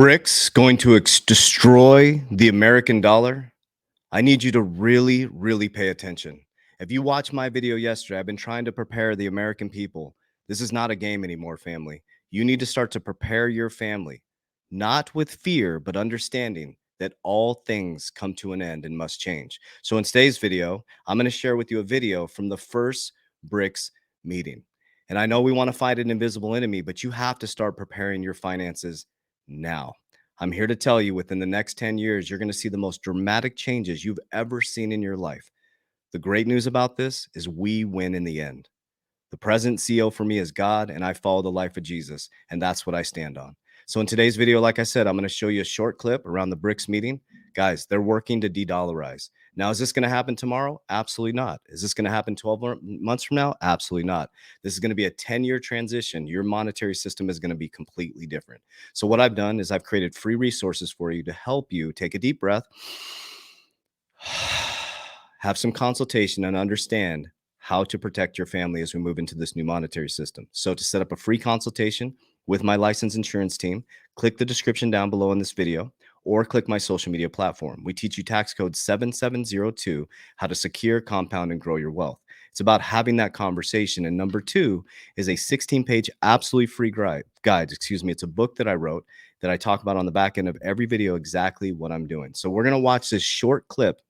BRICS going to destroy the American dollar? I need you to really, really pay attention. If you watched my video yesterday, I've been trying to prepare the American people. This is not a game anymore, family. You need to start to prepare your family, not with fear, but understanding that all things come to an end and must change. So in today's video, I'm going to share with you a video from the first BRICS meeting. And I know we want to fight an invisible enemy, but you have to start preparing your finances now. I'm here to tell you within the next 10 years, you're going to see the most dramatic changes you've ever seen in your life. The great news about this is we win in the end. The present CEO for me is God, and I follow the life of Jesus, and that's what I stand on. So in today's video, like I said, I'm going to show you a short clip around the BRICS meeting. Guys, they're working to de-dollarize. Now, is this going to happen tomorrow? Absolutely not. Is this going to happen 12 months from now? Absolutely not. This is going to be a 10-year transition. Your monetary system is going to be completely different. So what I've done is I've created free resources for you to help you take a deep breath, have some consultation, and understand how to protect your family as we move into this new monetary system. So to set up a free consultation with my licensed insurance team, click the description down below in this video or click my social media platform. We teach you tax code 7702, how to secure, compound, and grow your wealth. It's about having that conversation. And number two is a 16-page absolutely free guide. It's a book that I wrote that I talk about on the back end of every video exactly what I'm doing. So we're going to watch this short clip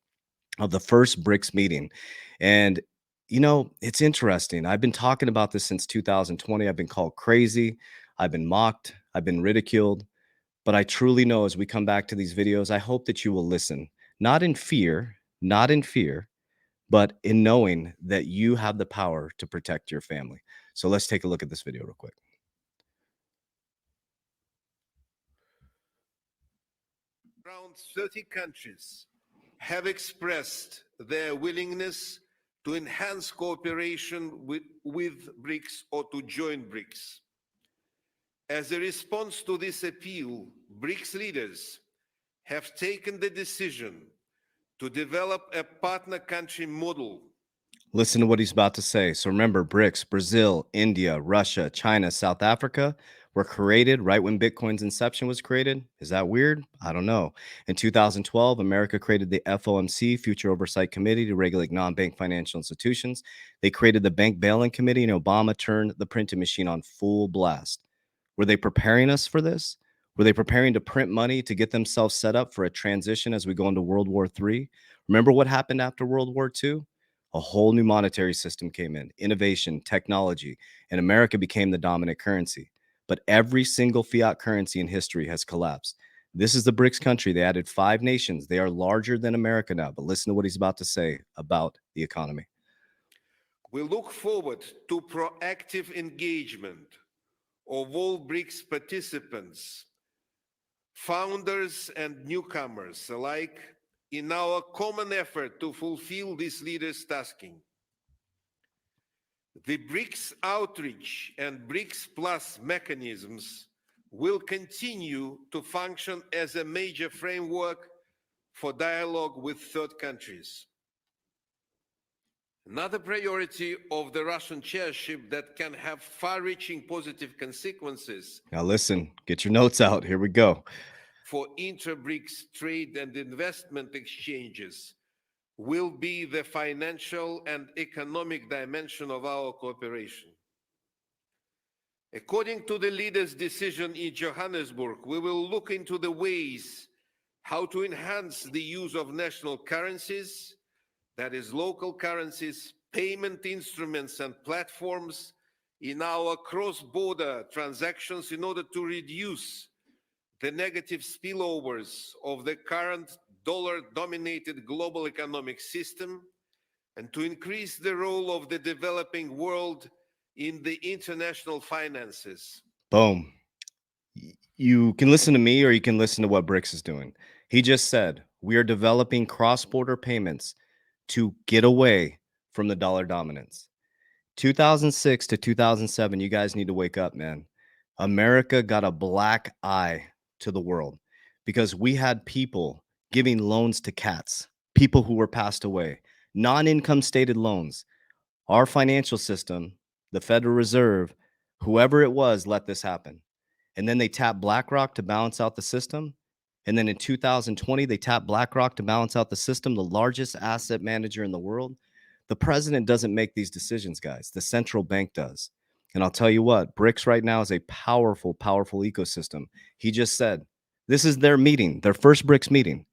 of the first BRICS meeting. And it's interesting. I've been talking about this since 2020. I've been called crazy. I've been mocked. I've been ridiculed. But I truly know as we come back to these videos, I hope that you will listen, not in fear, but in knowing that you have the power to protect your family. So let's take a look at this video real quick. Around 30 countries have expressed their willingness to enhance cooperation with BRICS or to join BRICS. As a response to this appeal, BRICS leaders have taken the decision to develop a partner country model. Listen to what he's about to say. So remember, BRICS, Brazil, India, Russia, China, South Africa were created right when Bitcoin's inception was created. Is that weird? I don't know. In 2012, America created the FOMC, Future Oversight Committee, to regulate non-bank financial institutions. They created the Bank Bail-In Committee, and Obama turned the printing machine on full blast. Were they preparing us for this? Were they preparing to print money to get themselves set up for a transition as we go into World War III? Remember what happened after World War II? A whole new monetary system came in, innovation, technology, and America became the dominant currency. But every single fiat currency in history has collapsed. This is the BRICS country. They added 5 nations. They are larger than America now. But listen to what he's about to say about the economy. We look forward to proactive engagement of all BRICS participants, founders and newcomers alike, in our common effort to fulfill this leaders' tasking. The BRICS outreach and BRICS Plus mechanisms will continue to function as a major framework for dialogue with third countries. Another priority of the Russian chairship that can have far-reaching positive consequences. Now listen, get your notes out. Here we go. For inter-BRICS trade and investment exchanges will be the financial and economic dimension of our cooperation. According to the leaders' decision in Johannesburg, we will look into the ways how to enhance the use of national currencies, that is, local currencies, payment instruments and platforms in our cross-border transactions in order to reduce the negative spillovers of the current dollar-dominated global economic system and to increase the role of the developing world in the international finances. Boom. You can listen to me or you can listen to what BRICS is doing. He just said, we are developing cross-border payments to get away from the dollar dominance. 2006 to 2007, you guys need to wake up, man. America got a black eye to the world because we had people giving loans to cats, people who were passed away, non-income stated loans. Our financial system, the Federal Reserve, whoever it was, let this happen. And then they tap BlackRock to balance out the system. And then in 2020, they tap BlackRock to balance out the system, the largest asset manager in the world. The president doesn't make these decisions, guys. The central bank does. And I'll tell you what, BRICS right now is a powerful, powerful ecosystem. He just said, this is their meeting, their first BRICS meeting.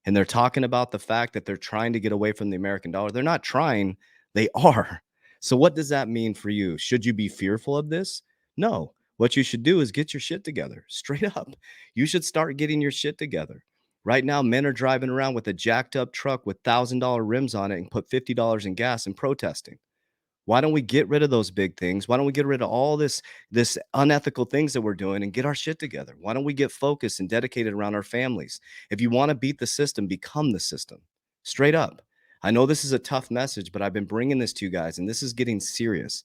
And they're talking about the fact that they're trying to get away from the American dollar. They're not trying, they are. So, what does that mean for you? Should you be fearful of this? No. What you should do is get your shit together, straight up. You should start getting your shit together. Right now, men are driving around with a jacked up truck with $1,000 rims on it and put $50 in gas and protesting. Why don't we get rid of those big things? Why don't we get rid of all this unethical things that we're doing and get our shit together? Why don't we get focused and dedicated around our families? If you want to beat the system, become the system. Straight up. I know this is a tough message, but I've been bringing this to you guys, and this is getting serious.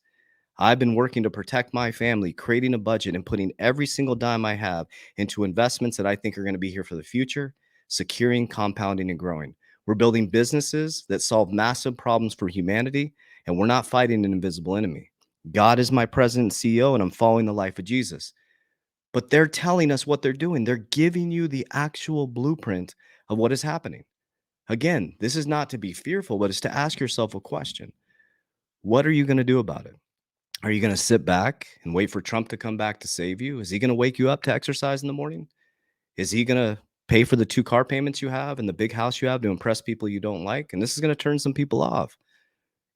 I've been working to protect my family, creating a budget and putting every single dime I have into investments that I think are going to be here for the future, securing, compounding, and growing. We're building businesses that solve massive problems for humanity, and we're not fighting an invisible enemy. God is my president and CEO, and I'm following the life of Jesus. But they're telling us what they're doing. They're giving you the actual blueprint of what is happening. Again, this is not to be fearful, but it's to ask yourself a question. What are you going to do about it? Are you going to sit back and wait for Trump to come back to save you? Is he going to wake you up to exercise in the morning? Is he going to pay for the 2 car payments you have and the big house you have to impress people you don't like? And this is going to turn some people off.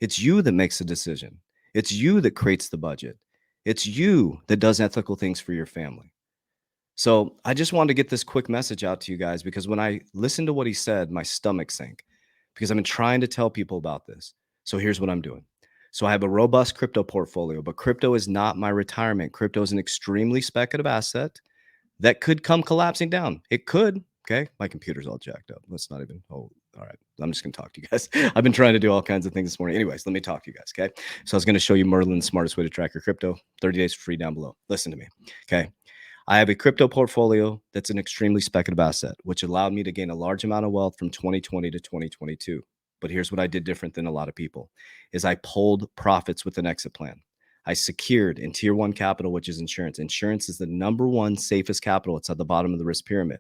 It's you that makes the decision. It's you that creates the budget. It's you that does ethical things for your family. So I just wanted to get this quick message out to you guys because when I listened to what he said, my stomach sank because I've been trying to tell people about this. So here's what I'm doing. So I have a robust crypto portfolio, but crypto is not my retirement. Crypto is an extremely speculative asset that could come collapsing down. It could. Okay. My computer's all jacked up. Let's not even. Oh, all right. I'm just going to talk to you guys. I've been trying to do all kinds of things this morning. Anyways, let me talk to you guys. Okay. So I was going to show you Merlin's smartest way to track your crypto. 30 days free down below. Listen to me. Okay. I have a crypto portfolio that's an extremely speculative asset, which allowed me to gain a large amount of wealth from 2020 to 2022. But here's what I did different than a lot of people is I pulled profits with an exit plan. I secured in tier 1 capital, which is insurance. Insurance is the number one safest capital. It's at the bottom of the risk pyramid.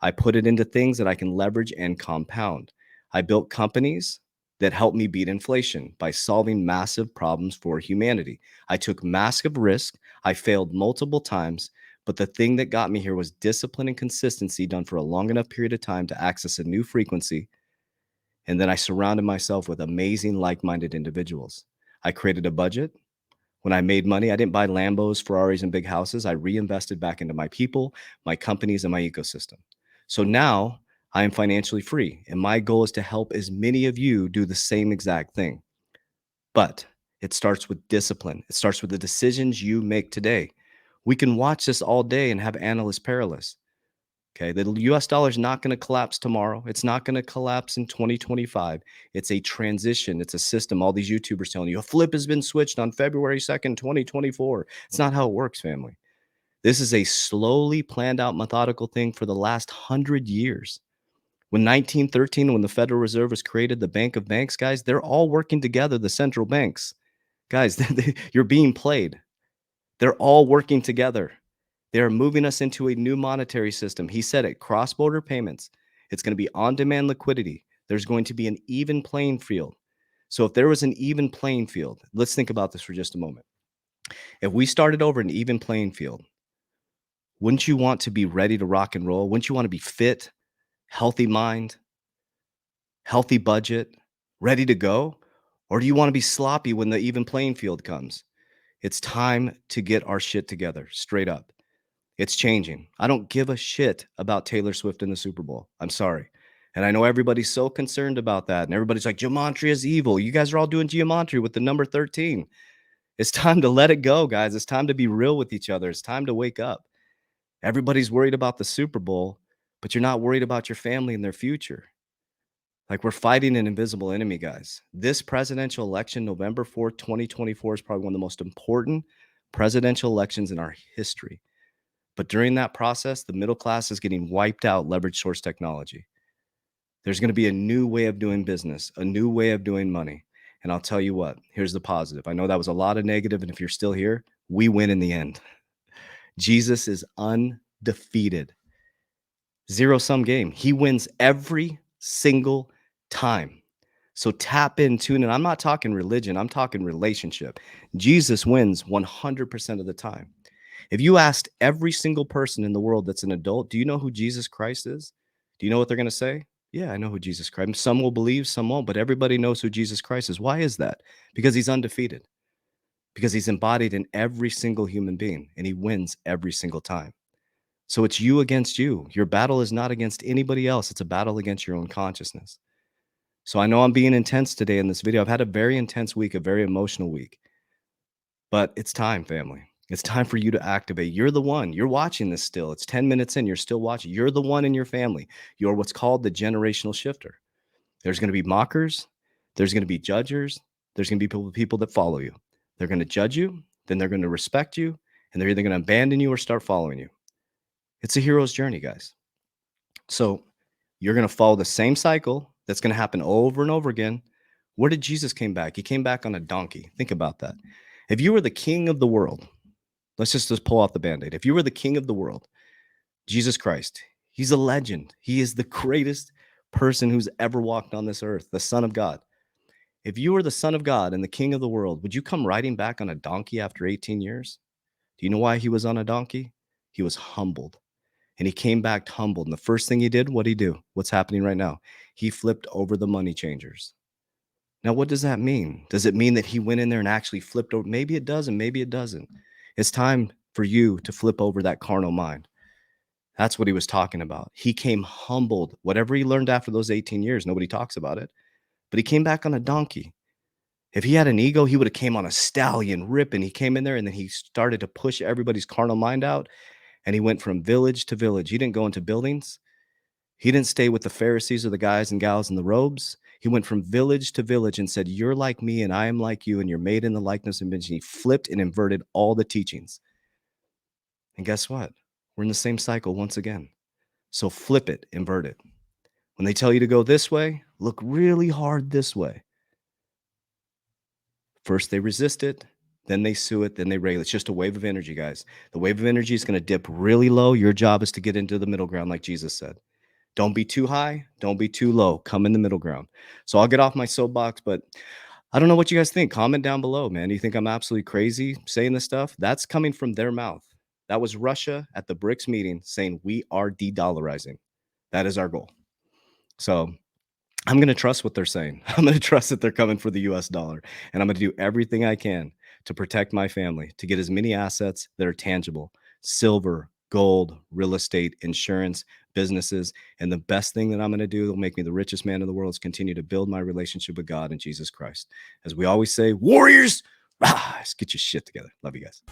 I put it into things that I can leverage and compound. I built companies that helped me beat inflation by solving massive problems for humanity. I took massive risk. I failed multiple times. But the thing that got me here was discipline and consistency done for a long enough period of time to access a new frequency. And then I surrounded myself with amazing, like-minded individuals. I created a budget. When I made money, I didn't buy Lambos, Ferraris, and big houses. I reinvested back into my people, my companies, and my ecosystem. So now I am financially free. And my goal is to help as many of you do the same exact thing. But it starts with discipline. It starts with the decisions you make today. We can watch this all day and have analysts perilous. Okay. The US dollar is not going to collapse tomorrow. It's not going to collapse in 2025. It's a transition. It's a system. All these YouTubers telling you a flip has been switched on February 2nd, 2024. It's not how it works, family. This is a slowly planned out methodical thing for the last 100 years. When 1913, when the Federal Reserve was created, the Bank of Banks, guys, they're all working together, the central banks. Guys, you're being played. They're all working together. They're moving us into a new monetary system. He said it, cross-border payments. It's going to be on-demand liquidity. There's going to be an even playing field. So if there was an even playing field, let's think about this for just a moment. If we started over an even playing field, wouldn't you want to be ready to rock and roll? Wouldn't you want to be fit, healthy mind, healthy budget, ready to go? Or do you want to be sloppy when the even playing field comes? It's time to get our shit together, straight up. It's changing. I don't give a shit about Taylor Swift in the Super Bowl. I'm sorry. And I know everybody's so concerned about that. And everybody's like, geometry is evil. You guys are all doing geometry with the number 13. It's time to let it go, guys. It's time to be real with each other. It's time to wake up. Everybody's worried about the Super Bowl, but you're not worried about your family and their future. Like, we're fighting an invisible enemy, guys. This presidential election, November 4th, 2024, is probably one of the most important presidential elections in our history. But during that process, the middle class is getting wiped out, leverage source technology. There's going to be a new way of doing business, a new way of doing money. And I'll tell you what, here's the positive. I know that was a lot of negative, and if you're still here, we win in the end. Jesus is undefeated. Zero-sum game. He wins every single time. So tap in, tune in. I'm not talking religion. I'm talking relationship. Jesus wins 100% of the time. If you asked every single person in the world that's an adult, do you know who Jesus Christ is? Do you know what they're going to say? Yeah, I know who Jesus Christ is. Some will believe, some won't, but everybody knows who Jesus Christ is. Why is that? Because he's undefeated, because he's embodied in every single human being, and he wins every single time. So it's you against you. Your battle is not against anybody else. It's a battle against your own consciousness. So I know I'm being intense today in this video. I've had a very intense week, a very emotional week. But it's time, family. It's time for you to activate. You're the one. You're watching this still. It's 10 minutes in. You're still watching. You're the one in your family. You're what's called the generational shifter. There's going to be mockers. There's going to be judgers. There's going to be people that follow you. They're going to judge you. Then they're going to respect you. And they're either going to abandon you or start following you. It's a hero's journey, guys. So you're going to follow the same cycle that's going to happen over and over again. Where did Jesus came back? He came back on a donkey. Think about that. If you were the king of the world, let's just pull off the Band-Aid. If you were the king of the world, Jesus Christ, he's a legend. He is the greatest person who's ever walked on this earth, the Son of God. If you were the Son of God and the king of the world, would you come riding back on a donkey after 18 years? Do you know why he was on a donkey? He was humbled. And he came back humbled. And the first thing he did, what'd he do? What's happening right now? He flipped over the money changers. Now, what does that mean? Does it mean that he went in there and actually flipped over? Maybe it doesn't. Maybe it doesn't. It's time for you to flip over that carnal mind. That's what he was talking about. He came humbled. Whatever he learned after those 18 years, nobody talks about it. But he came back on a donkey. If he had an ego, he would have came on a stallion, ripping. He came in there and then he started to push everybody's carnal mind out. And he went from village to village. He didn't go into buildings. He didn't stay with the Pharisees or the guys and gals in the robes. He went from village to village and said, you're like me and I am like you and you're made in the likeness and image. And he flipped and inverted all the teachings. And guess what? We're in the same cycle once again. So flip it, invert it. When they tell you to go this way, look really hard this way. First they resist it, then they sue it, then they rail. It's just a wave of energy, guys. The wave of energy is going to dip really low. Your job is to get into the middle ground like Jesus said. Don't be too high. Don't be too low. Come in the middle ground. So I'll get off my soapbox, but I don't know what you guys think. Comment down below, man. You think I'm absolutely crazy saying this stuff? That's coming from their mouth. That was Russia at the BRICS meeting saying we are de-dollarizing. That is our goal. So I'm going to trust what they're saying. I'm going to trust that they're coming for the US dollar. And I'm going to do everything I can to protect my family, to get as many assets that are tangible: silver, gold, real estate, insurance, businesses. And the best thing that I'm going to do that will make me the richest man in the world is continue to build my relationship with God and Jesus Christ. As we always say, warriors, let's get your shit together. Love you guys.